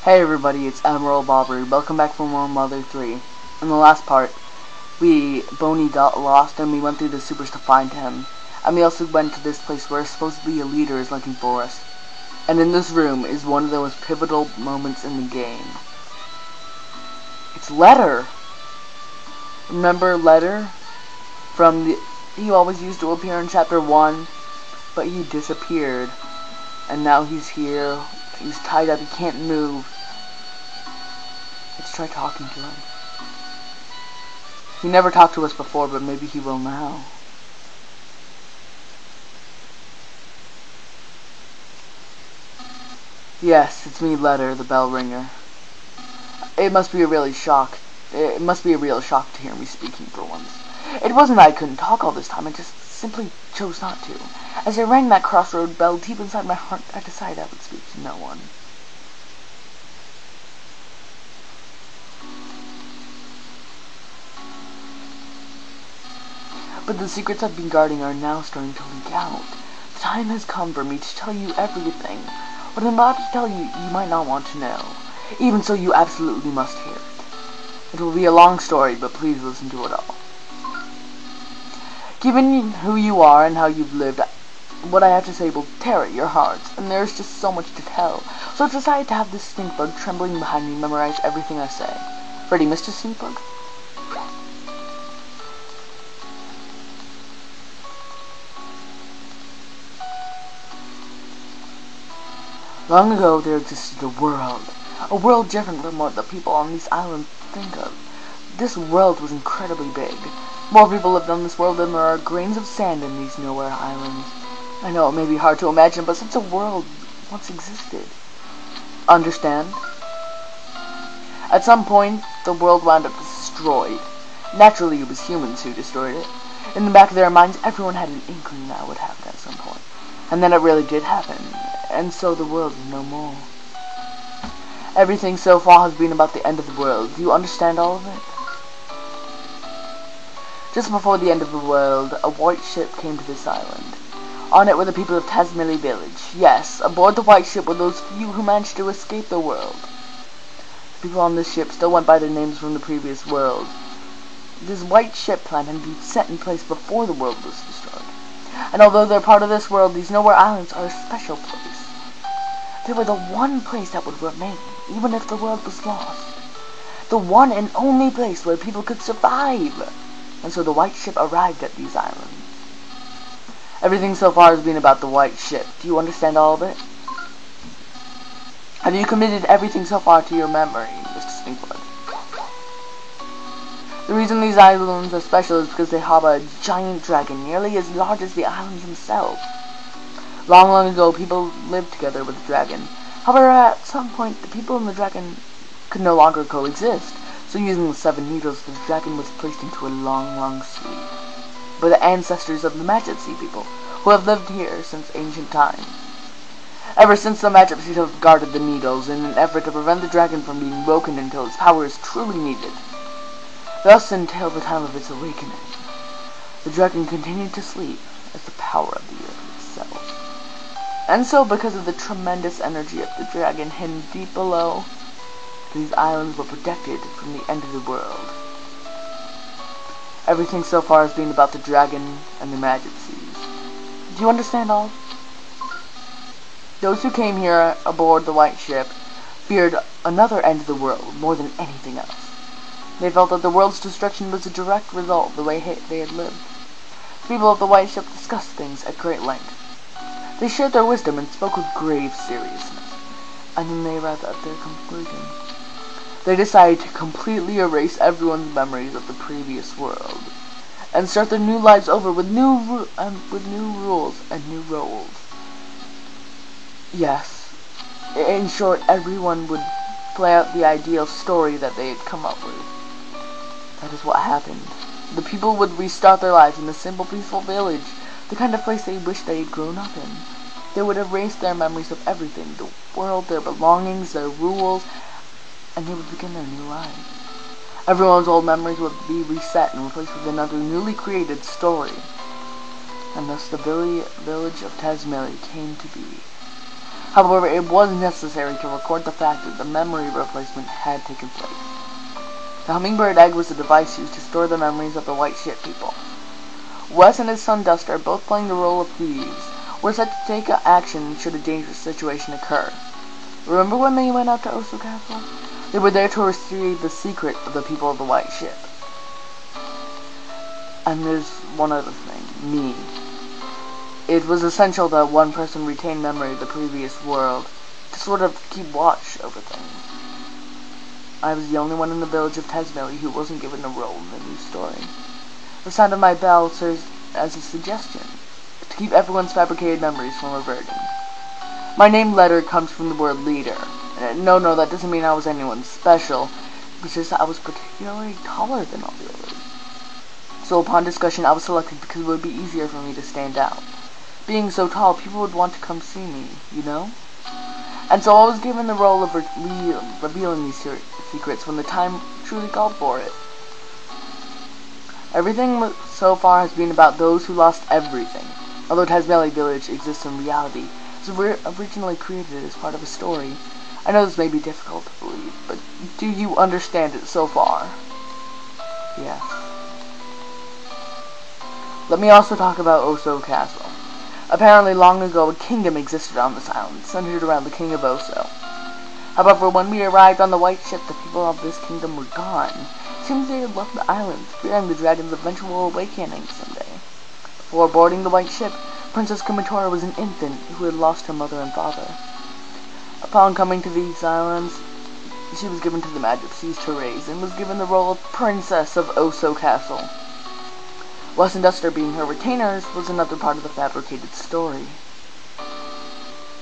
Hey everybody, it's Admiral Bobbery. Welcome back for more Mother 3. In the last part, Boney got lost and we went through the supers to find him. And we also went to this place where supposedly a leader is looking for us. And in this room is one of the most pivotal moments in the game. It's Letter! Remember Letter? He always used to appear in Chapter 1, but he disappeared. And now he's here. He's tied up, he can't move. Let's try talking to him. He never talked to us before, but maybe he will now. Yes, it's me, Letter, the bell ringer. It must be a real shock to hear me speaking for once. It wasn't that I couldn't talk all this time, I just simply chose not to. As I rang that crossroad bell deep inside my heart, I decided I would speak to no one. But the secrets I've been guarding are now starting to leak out. The time has come for me to tell you everything. What I'm about to tell you, you might not want to know. Even so, you absolutely must hear it. It will be a long story, but please listen to it all. Given who you are and how you've lived, what I have to say will tear at your hearts, and there's just so much to tell. So I've decided to have this stink bug trembling behind me memorize everything I say. Ready, Mr. Stink Bug? Long ago, there existed a world different from what the people on these islands think of. This world was incredibly big. More people lived on this world than there are grains of sand in these nowhere islands. I know it may be hard to imagine, but since a world once existed. Understand? At some point, the world wound up destroyed. Naturally, it was humans who destroyed it. In the back of their minds, everyone had an inkling that would happen at some point. And then it really did happen. And so the world is no more. Everything so far has been about the end of the world. Do you understand all of it? Just before the end of the world, a white ship came to this island. On it were the people of Tazmily Village. Yes, aboard the white ship were those few who managed to escape the world. The people on this ship still went by their names from the previous world. This white ship plan had been set in place before the world was destroyed. And although they're part of this world, these nowhere islands are a special place. They were the one place that would remain, even if the world was lost. The one and only place where people could survive. And so the white ship arrived at these islands. Everything so far has been about the white ship. Do you understand all of it? Have you committed everything so far to your memory, Mr. Stinkbug? The reason these islands are special is because they harbor a giant dragon nearly as large as the islands themselves. Long ago, people lived together with the dragon. However, at some point, the people and the dragon could no longer coexist. So using the 7 needles, the dragon was placed into a long sleep by the ancestors of the Majesty people, who have lived here since ancient times. Ever since, the Majesty have guarded the needles in an effort to prevent the dragon from being woken until its power is truly needed. Thus, until the time of its awakening, the dragon continued to sleep as the power of the earth itself. And so, because of the tremendous energy of the dragon hidden deep below, these islands were protected from the end of the world. Everything so far has been about the dragon and the Majesties. Do you understand all? Those who came here aboard the white ship feared another end of the world more than anything else. They felt that the world's destruction was a direct result of the way they had lived. The people of the white ship discussed things at great length. They shared their wisdom and spoke with grave seriousness. And then they arrived at their conclusion. They decided to completely erase everyone's memories of the previous world and start their new lives over with new rules and new roles. Yes, in short, everyone would play out the ideal story that they had come up with. That is what happened. The people would restart their lives in a simple, peaceful village, the kind of place they wished they had grown up in. They would erase their memories of everything, the world, their belongings, their rules, and they would begin their new lives. Everyone's old memories would be reset and replaced with another newly created story. And thus the village of Tazmily came to be. However, it was necessary to record the fact that the memory replacement had taken place. The hummingbird egg was a device used to store the memories of the White Ship people. Wes and his son Duster, both playing the role of thieves, were set to take action should a dangerous situation occur. Remember when they went out to Oso Castle? They were there to retrieve the secret of the people of the White Ship. And there's one other thing, me. It was essential that one person retain memory of the previous world, to sort of keep watch over things. I was the only one in the village of Tazmily who wasn't given a role in the new story. The sound of my bell serves as a suggestion, to keep everyone's fabricated memories from reverting. My name letter comes from the word leader. No, that doesn't mean I was anyone special. It's just that I was particularly taller than all the others. So upon discussion, I was selected because it would be easier for me to stand out. Being so tall, people would want to come see me, you know? And so I was given the role of revealing these secrets when the time truly called for it. Everything so far has been about those who lost everything. Although Tazmily Village exists in reality, it was originally created as part of a story. I know this may be difficult to believe, but do you understand it so far? Yes. Let me also talk about Oso Castle. Apparently long ago a kingdom existed on this island, centered around the King of Oso. However, when we arrived on the White Ship, the people of this kingdom were gone. It seems they had left the island, fearing the dragon's eventual awakening someday. Before boarding the White Ship, Princess Kumatora was an infant who had lost her mother and father. Upon coming to these islands, she was given to the Magipsies to raise, and was given the role of Princess of Oso Castle. Wes and Duster being her retainers was another part of the fabricated story.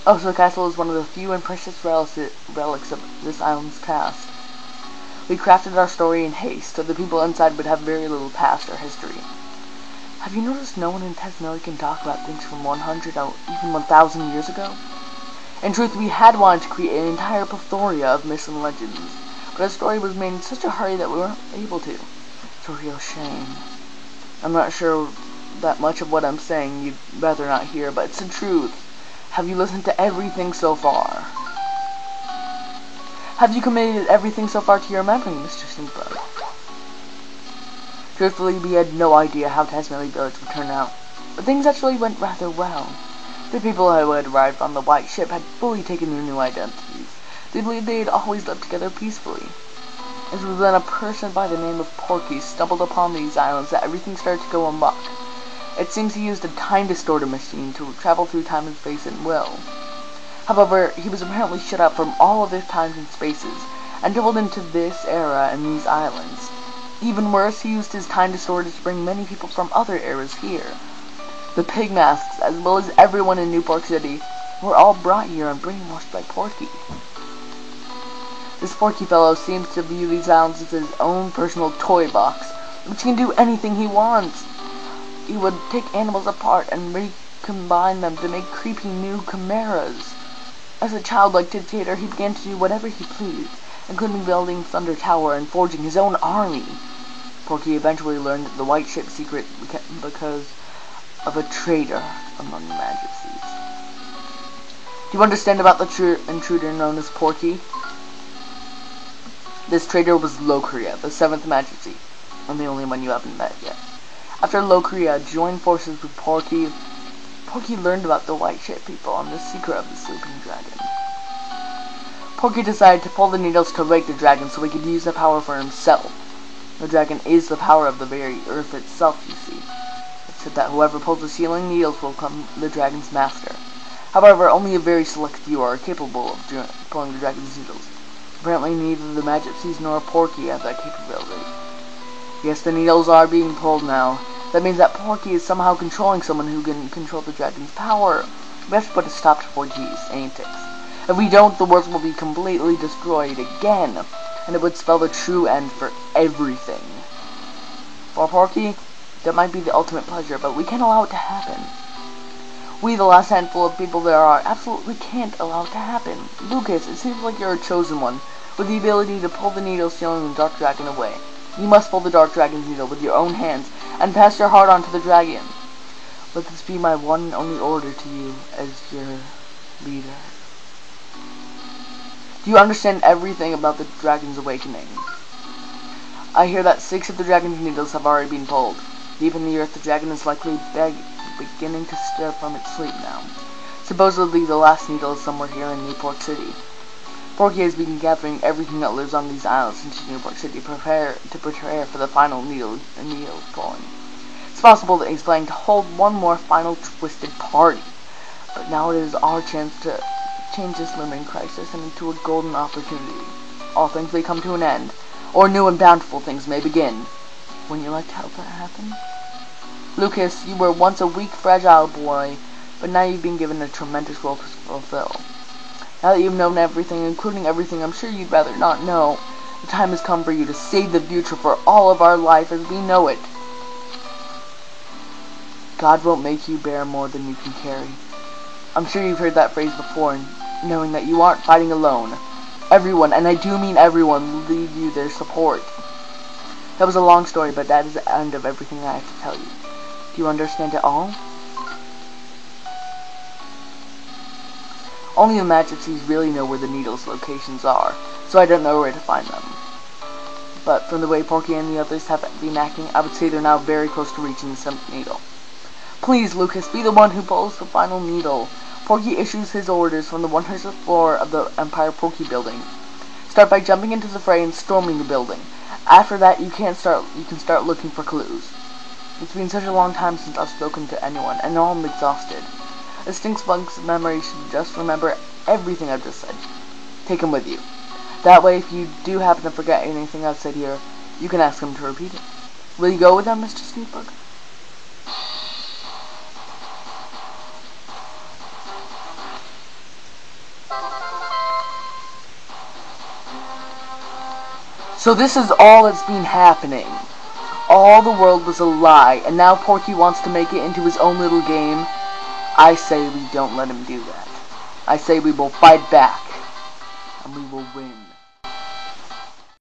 Oso Castle is one of the few and precious relics of this island's past. We crafted our story in haste, so the people inside would have very little past or history. Have you noticed no one in Tazmily can talk about things from 100 or even 1,000 years ago? In truth, we had wanted to create an entire plethora of myths and legends, but our story was made in such a hurry that we weren't able to. It's a real shame. I'm not sure that much of what I'm saying you'd rather not hear, but it's the truth. Have you listened to everything so far? Have you committed everything so far to your memory, Mr. Sneakbug? Truthfully, we had no idea how Tazmily Village would turn out, but things actually went rather well. The people who had arrived on the White Ship had fully taken their new identities. They believed they had always lived together peacefully. It was then a person by the name of Porky stumbled upon these islands that everything started to go amok. It seems he used a time distorter machine to travel through time and space at will. However, he was apparently shut out from all of his times and spaces, and traveled into this era and these islands. Even worse, he used his time distorter to bring many people from other eras here. The Pigmasks, as well as everyone in Newport City, were all brought here and brainwashed by Porky. This Porky fellow seems to view these islands as his own personal toy box, which can do anything he wants. He would take animals apart and recombine them to make creepy new chimeras. As a childlike dictator, he began to do whatever he pleased, including building Thunder Tower and forging his own army. Porky eventually learned the White Ship secret because of a traitor among the Magipsies. Do you understand about the intruder known as Porky? This traitor was Locria, the 7th Magipsy, and the only one you haven't met yet. After Locria joined forces with Porky, Porky learned about the White Ship people and the secret of the sleeping dragon. Porky decided to pull the needles to wake the dragon so he could use the power for himself. The dragon is the power of the very earth itself, you see. It's said that whoever pulls the sealing needles will become the dragon's master. However, only a very select few are capable of pulling the dragon's needles. Apparently neither the Magipsies nor Porky have that capability. Yes, the needles are being pulled now. That means that Porky is somehow controlling someone who can control the dragon's power. We have to put a stop to Porky's antics. If we don't, the world will be completely destroyed again, and it would spell the true end for everything. For Porky, that might be the ultimate pleasure, but we can't allow it to happen. We, the last handful of people there are, absolutely can't allow it to happen. Lucas, it seems like you're a chosen one, with the ability to pull the needle sealing the Dark Dragon away. You must pull the Dark Dragon's needle with your own hands, and pass your heart on to the dragon. Let this be my one and only order to you as your leader. Do you understand everything about the dragon's awakening? I hear that 6 of the dragon's needles have already been pulled. Deep in the earth, the dragon is likely beginning to stir from its sleep now. Supposedly, the last needle is somewhere here in Newport City. Porky has been gathering everything that lives on these islands into Newport City to prepare for the final needle pulling. It's possible that he's planning to hold one more final twisted party. But now it is our chance to change this looming crisis into a golden opportunity. All things may come to an end, or new and bountiful things may begin. Wouldn't you like to help that happen? Lucas, you were once a weak, fragile boy, but now you've been given a tremendous role to fulfill. Now that you've known everything, including everything I'm sure you'd rather not know, the time has come for you to save the future for all of our life as we know it. God won't make you bear more than you can carry. I'm sure you've heard that phrase before, knowing that you aren't fighting alone. Everyone, and I do mean everyone, will leave you their support. That was a long story, but that is the end of everything I have to tell you. Do you understand it all? Only the Majesties really know where the needles' locations are, so I don't know where to find them. But from the way Porky and the others have been acting, I would say they're now very close to reaching the 7th needle. Please, Lucas, be the one who pulls the final needle. Porky issues his orders from the 100th floor of the Empire Porky building. Start by jumping into the fray and storming the building. After that, you can start looking for clues. It's been such a long time since I've spoken to anyone, and now I'm exhausted. A Stinkspunk's memory should just remember everything I've just said. Take him with you. That way, if you do happen to forget anything I've said here, you can ask him to repeat it. Will you go with them, Mr. Stinkbug? So this is all that's been happening. All the world was a lie, and now Porky wants to make it into his own little game. I say we don't let him do that. I say we will fight back, and we will win.